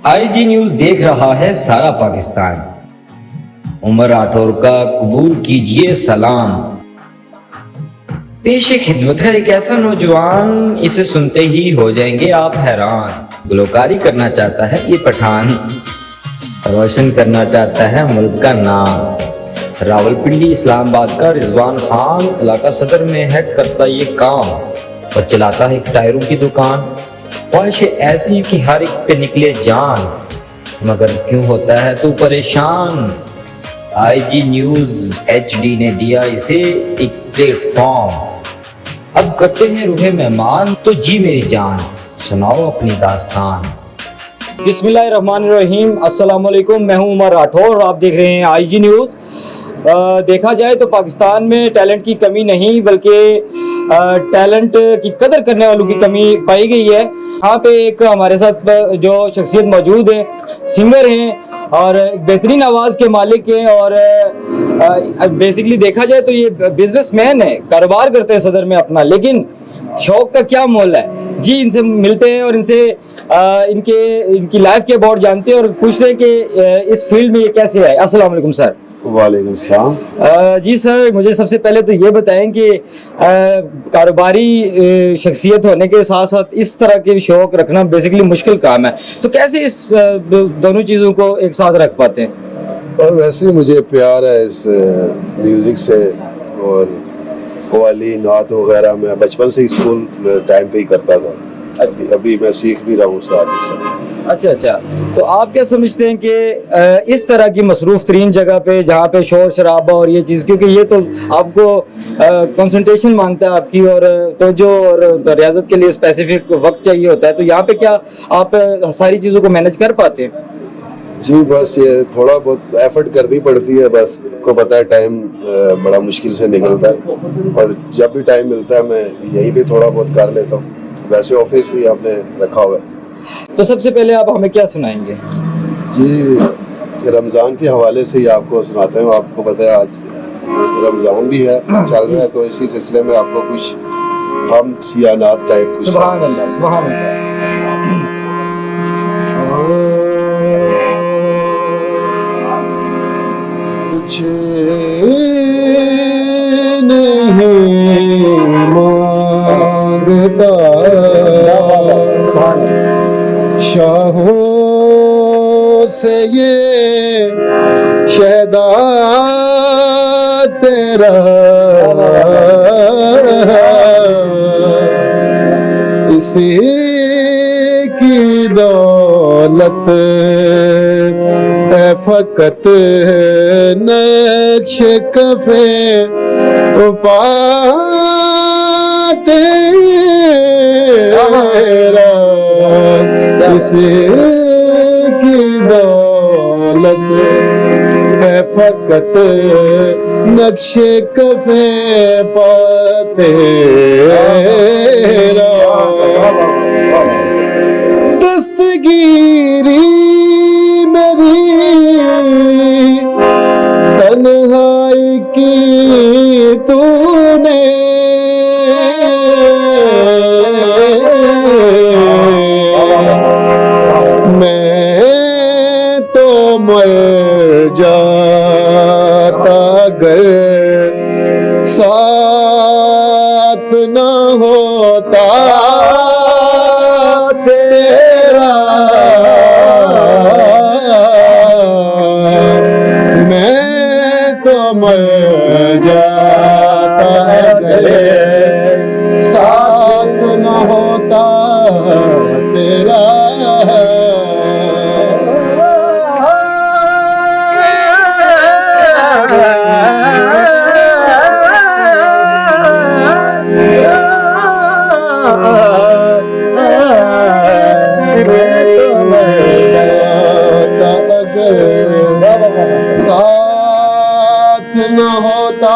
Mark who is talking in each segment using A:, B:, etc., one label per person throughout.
A: IG news देख रहा है सारा पाकिस्तान। उमर राठौर का कबूल कीजिए सलाम। पेशे खिदमत है एक ऐसा नौजवान, इसे सुनते ही हो जाएंगे आप हैरान। गुलकारी करना चाहता है ये पठान, रोशन करना चाहता है मुल्क का नाम। रावलपिंडी इस्लामाबाद का रिजवान खान इलाका सदर में है करता ये काम, और चलाता है एक टायरों की दुकान। ख्वाहिश ऐसी कि हर एक पे निकले जान, मगर क्यों होता है तू परेशान। आईजी न्यूज एचडी ने दिया इसे एक प्लेटफॉर्म। अब करते हैं रूहे मेहमान, तो जी मेरी जान सुनाओ अपनी दास्तान।
B: बिस्मिल्लाहिर्रहमानिर्रहीम, अस्सलाम वालेकुम। मैं हूं उमर राठौर और आप देख रहे हैं आईजी न्यूज़। देखा जाए तो पाकिस्तान में टैलेंट की कमी नहीं, बल्कि टैलेंट की कदर करने वालों की कमी पाई गई है। यहाँ पे एक हमारे साथ जो शख्सियत मौजूद है, सिंगर हैं और एक बेहतरीन आवाज़ के मालिक हैं, और बेसिकली देखा जाए तो ये बिजनेसमैन है, कारोबार करते हैं सदर में अपना, लेकिन शौक का क्या मोल है। जी इनसे मिलते हैं और इनसे इनकी लाइफ के अबाउट जानते हैं और पूछते हैं कि इस फील्ड में ये कैसे है। अस्सलाम वालेकुम सर।
C: वालेकुम सलाम।
B: जी सर, मुझे सबसे पहले तो ये बताएं कि कारोबारी शख्सियत होने के साथ साथ इस तरह के शौक रखना बेसिकली मुश्किल काम है, तो कैसे इस दोनों चीज़ों को एक साथ रख पाते हैं?
C: और वैसे ही मुझे प्यार है इस म्यूज़िक से, और कव्वाली नात वगैरह मैं बचपन से ही स्कूल टाइम पे ही करता था। अभी मैं सीख भी रहा हूँ साथ ही साथ।
B: अच्छा, तो आप क्या समझते हैं कि इस तरह की मसरूफ तरीन जगह पे जहाँ पे शोर शराबा और ये चीज़, क्योंकि ये तो आपको कंसंट्रेशन मांगता है आपकी, और तो जो और रियाजत के लिए स्पेसिफिक वक्त चाहिए होता है, तो यहाँ पे क्या आप सारी चीज़ों को मैनेज कर पाते हैं?
C: जी बस ये थोड़ा बहुत एफर्ट करनी पड़ती है, बस आपको पता है टाइम बड़ा मुश्किल से निकलता है, और जब भी टाइम मिलता है मैं यहीं पे थोड़ा बहुत कर लेता हूँ। वैसे ऑफिस भी आपने रखा हुआ है।
B: तो सबसे पहले आप हमें क्या सुनाएंगे?
C: जी रमज़ान के हवाले से ही आपको सुनाते हैं। आपको पता है आज रमज़ान भी है, चल रहा है, तो इसी सिलसिले में आपको कुछ हम या नात टाइप कुछ।
B: सुभान अल्लाह, सुभान अल्लाह।
C: कुछ नहीं मांगता शाहों से ये शहदा तेरा, इसी की दौलत है फकत नक्श कफे तेरा, इसी की दौलत है फकत नक्श कफे तेरा। दस्तगीरी मेरी तन्हाई की तूने, मैं तो मर जाता अगर साथ न होता तेरा, मैं तो मर जाता अगर साथ न होता तेरा। साथ न होता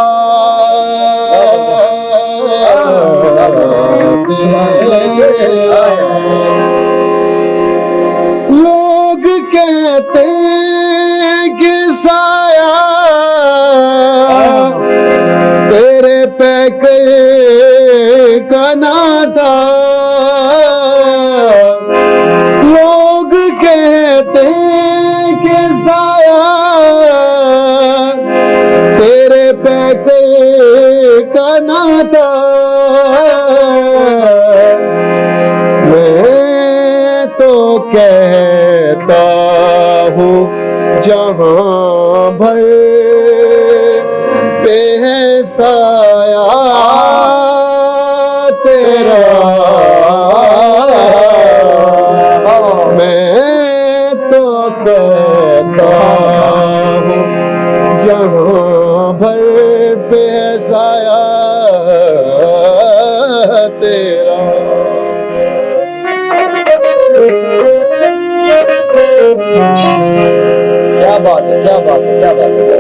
C: लोग कहते कि साया तेरे पैकर का ना था, लोग कहते कि साया तेरे पैकर का नाता, मैं तो कहता हूँ जहां भर पे है साया तेरा, मैं तो कहता हूँ जहां भर पे है साया तेरा।
B: क्या बात है, क्या बात है, क्या बात है।